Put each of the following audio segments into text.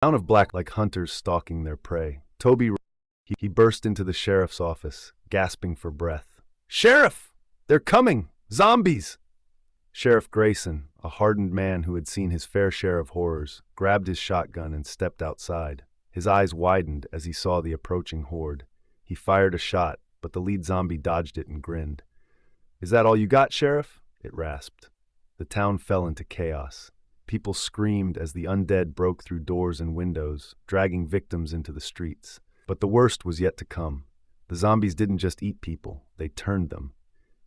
Town of black like hunters stalking their prey. He burst into the sheriff's office, gasping for breath. "Sheriff! They're coming! Zombies!" Sheriff Grayson, a hardened man who had seen his fair share of horrors, grabbed his shotgun and stepped outside. His eyes widened as he saw the approaching horde. He fired a shot, but the lead zombie dodged it and grinned. "Is that all you got, Sheriff?" it rasped. The town fell into chaos. People screamed as the undead broke through doors and windows, dragging victims into the streets. But the worst was yet to come. The zombies didn't just eat people, they turned them.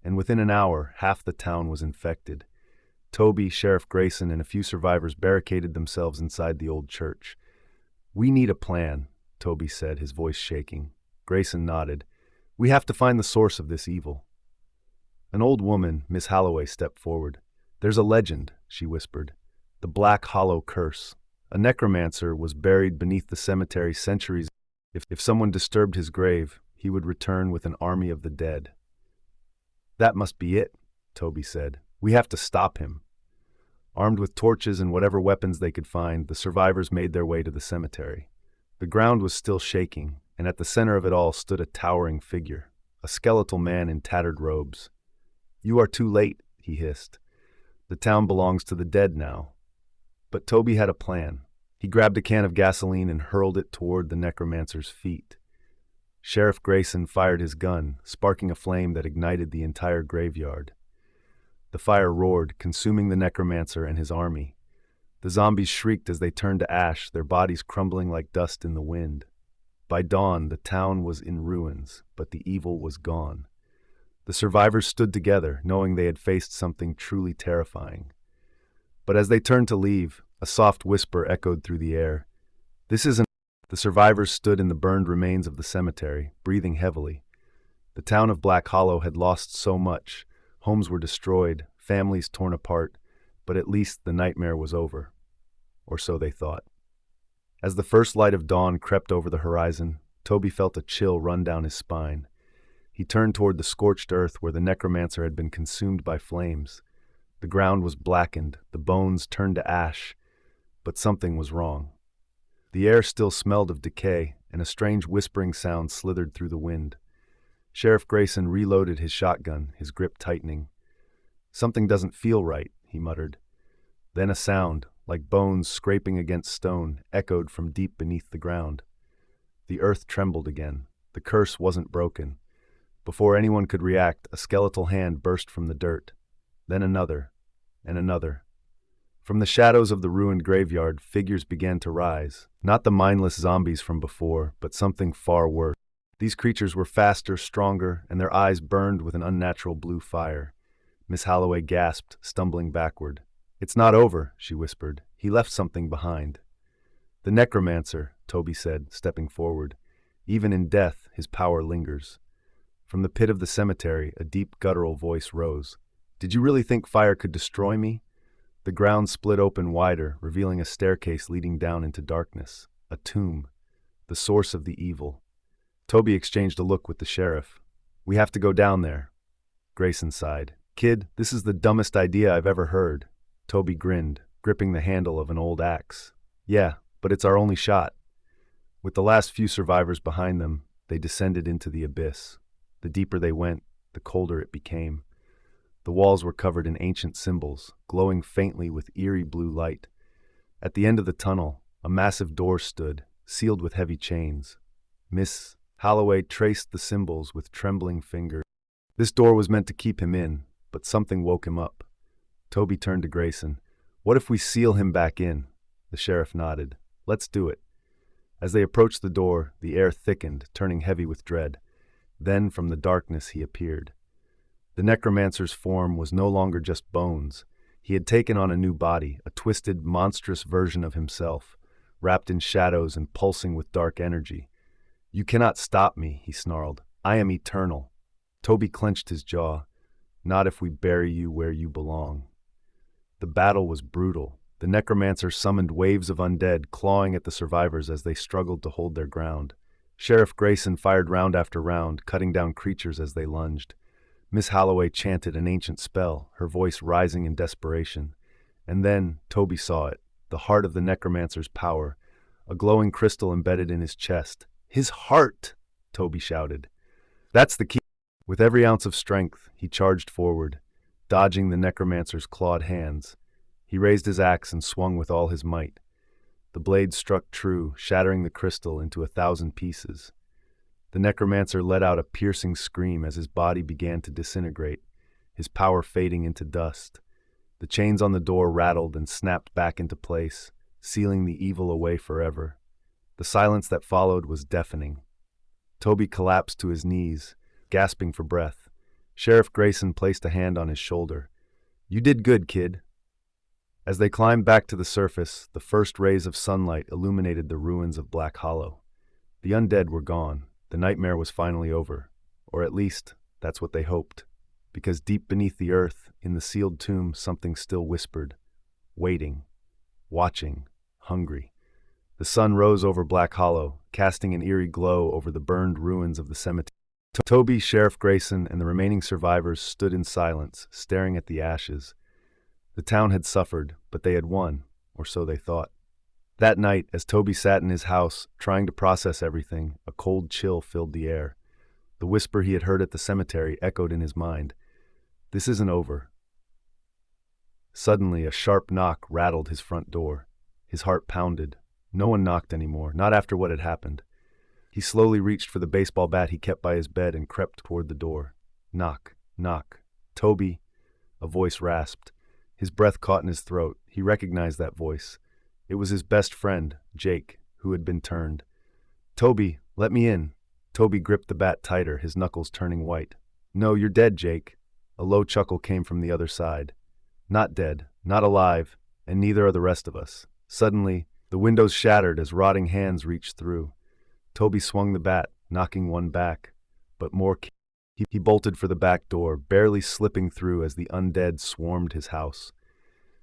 And within an hour, half the town was infected. Toby, Sheriff Grayson, and a few survivors barricaded themselves inside the old church. "We need a plan," Toby said, his voice shaking. Grayson nodded. "We have to find the source of this evil." An old woman, Miss Holloway, stepped forward. "There's a legend," she whispered. "The Black Hollow Curse. A necromancer was buried beneath the cemetery centuries. If someone disturbed his grave, he would return with an army of the dead." "That must be it," Toby said. "We have to stop him." Armed with torches and whatever weapons they could find, the survivors made their way to the cemetery. The ground was still shaking, and at the center of it all stood a towering figure, a skeletal man in tattered robes. "You are too late," he hissed. "The town belongs to the dead now." But Toby had a plan. He grabbed a can of gasoline and hurled it toward the necromancer's feet. Sheriff Grayson fired his gun, sparking a flame that ignited the entire graveyard. The fire roared, consuming the necromancer and his army. The zombies shrieked as they turned to ash, their bodies crumbling like dust in the wind. By dawn, the town was in ruins, but the evil was gone. The survivors stood together, knowing they had faced something truly terrifying. But as they turned to leave, a soft whisper echoed through the air. "This isn't..." The survivors stood in the burned remains of the cemetery, breathing heavily. The town of Black Hollow had lost so much. Homes were destroyed, families torn apart, but at least the nightmare was over. Or so they thought. As the first light of dawn crept over the horizon, Toby felt a chill run down his spine. He turned toward the scorched earth where the necromancer had been consumed by flames. The ground was blackened, the bones turned to ash, but something was wrong. The air still smelled of decay, and a strange whispering sound slithered through the wind. Sheriff Grayson reloaded his shotgun, his grip tightening. "Something doesn't feel right," he muttered. Then a sound, like bones scraping against stone, echoed from deep beneath the ground. The earth trembled again. The curse wasn't broken. Before anyone could react, a skeletal hand burst from the dirt. Then another, and another. From the shadows of the ruined graveyard, figures began to rise. Not the mindless zombies from before, but something far worse. These creatures were faster, stronger, and their eyes burned with an unnatural blue fire. Miss Holloway gasped, stumbling backward. "It's not over," she whispered. "He left something behind." "The necromancer," Toby said, stepping forward. "Even in death, his power lingers." From the pit of the cemetery, a deep guttural voice rose. "Did you really think fire could destroy me?" The ground split open wider, revealing a staircase leading down into darkness. A tomb. The source of the evil. Toby exchanged a look with the sheriff. "We have to go down there." Grayson sighed. "Kid, this is the dumbest idea I've ever heard." Toby grinned, gripping the handle of an old axe. "Yeah, but it's our only shot." With the last few survivors behind them, they descended into the abyss. The deeper they went, the colder it became. The walls were covered in ancient symbols, glowing faintly with eerie blue light. At the end of the tunnel, a massive door stood, sealed with heavy chains. Miss Holloway traced the symbols with trembling fingers. This door was meant to keep him in, but something woke him up. Toby turned to Grayson. "What if we seal him back in?" The sheriff nodded. "Let's do it." As they approached the door, the air thickened, turning heavy with dread. Then from the darkness he appeared. The necromancer's form was no longer just bones. He had taken on a new body, a twisted, monstrous version of himself, wrapped in shadows and pulsing with dark energy. "You cannot stop me," he snarled. "I am eternal." Toby clenched his jaw. "Not if we bury you where you belong." The battle was brutal. The necromancer summoned waves of undead, clawing at the survivors as they struggled to hold their ground. Sheriff Grayson fired round after round, cutting down creatures as they lunged. Miss Holloway chanted an ancient spell, her voice rising in desperation. And then Toby saw it, the heart of the necromancer's power, a glowing crystal embedded in his chest. His heart! Toby shouted. That's the key. With every ounce of strength, he charged forward, dodging the necromancer's clawed hands. He raised his axe and swung with all his might. The blade struck true, shattering the crystal into 1,000 pieces. The necromancer let out a piercing scream as his body began to disintegrate, his power fading into dust. The chains on the door rattled and snapped back into place, sealing the evil away forever. The silence that followed was deafening. Toby collapsed to his knees, gasping for breath. Sheriff Grayson placed a hand on his shoulder. "You did good, kid." As they climbed back to the surface, the first rays of sunlight illuminated the ruins of Black Hollow. The undead were gone. The nightmare was finally over. Or at least, that's what they hoped. Because deep beneath the earth, in the sealed tomb, something still whispered. Waiting. Watching. Hungry. The sun rose over Black Hollow, casting an eerie glow over the burned ruins of the cemetery. Toby, Sheriff Grayson, and the remaining survivors stood in silence, staring at the ashes. The town had suffered, but they had won, or so they thought. That night, as Toby sat in his house, trying to process everything, a cold chill filled the air. The whisper he had heard at the cemetery echoed in his mind. This isn't over. Suddenly, a sharp knock rattled his front door. His heart pounded. No one knocked anymore, not after what had happened. He slowly reached for the baseball bat he kept by his bed and crept toward the door. Knock, knock. Toby, a voice rasped. His breath caught in his throat. He recognized that voice. It was his best friend, Jake, who had been turned. "Toby, let me in." Toby gripped the bat tighter, his knuckles turning white. "No, you're dead, Jake." A low chuckle came from the other side. "Not dead, not alive, and neither are the rest of us." Suddenly, the windows shattered as rotting hands reached through. Toby swung the bat, knocking one back, but more he bolted for the back door, barely slipping through as the undead swarmed his house.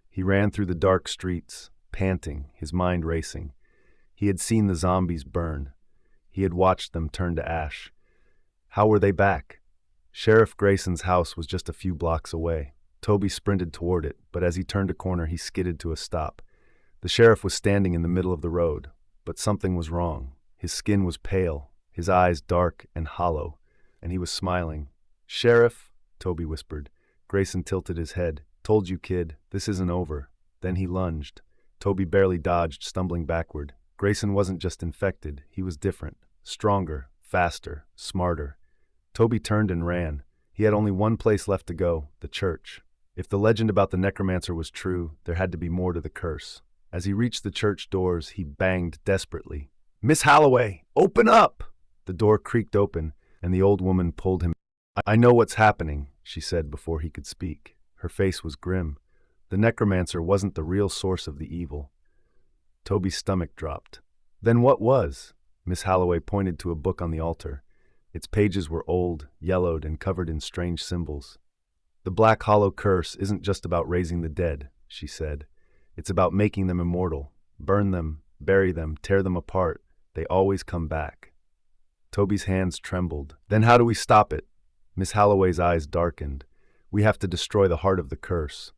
He ran through the dark streets, panting, his mind racing. He had seen the zombies burn. He had watched them turn to ash. How were they back? Sheriff Grayson's house was just a few blocks away. Toby sprinted toward it, but as he turned a corner, he skidded to a stop. The sheriff was standing in the middle of the road, but something was wrong. His skin was pale, his eyes dark and hollow, and he was smiling. "Sheriff," Toby whispered. Grayson tilted his head. "Told you, kid, this isn't over." Then he lunged. Toby barely dodged, stumbling backward. Grayson wasn't just infected, he was different. Stronger, faster, smarter. Toby turned and ran. He had only one place left to go, the church. If the legend about the necromancer was true, there had to be more to the curse. As he reached the church doors, he banged desperately. "Miss Holloway, open up!" The door creaked open, and the old woman pulled him. "I know what's happening," she said before he could speak. Her face was grim. The necromancer wasn't the real source of the evil. Toby's stomach dropped. Then what was? Miss Holloway pointed to a book on the altar. Its pages were old, yellowed, and covered in strange symbols. "The Black Hollow curse isn't just about raising the dead," she said. "It's about making them immortal. Burn them, bury them, tear them apart. They always come back." Toby's hands trembled. "Then how do we stop it?" Miss Holloway's eyes darkened. "We have to destroy the heart of the curse."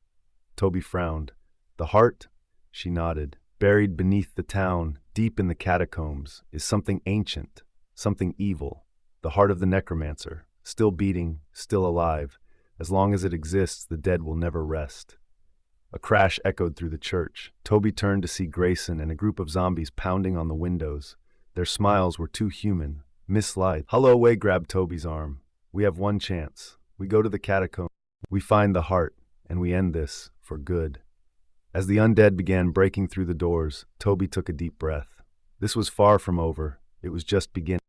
Toby frowned. "The heart?" She nodded. "Buried beneath the town, deep in the catacombs, is something ancient, something evil. The heart of the necromancer, still beating, still alive. As long as it exists, the dead will never rest." A crash echoed through the church. Toby turned to see Grayson and a group of zombies pounding on the windows. Their smiles were too human. Miss Holloway grabbed Toby's arm. "We have one chance. We go to the catacombs. We find the heart, and we end this for good." As the undead began breaking through the doors, Toby took a deep breath. This was far from over. It was just beginning.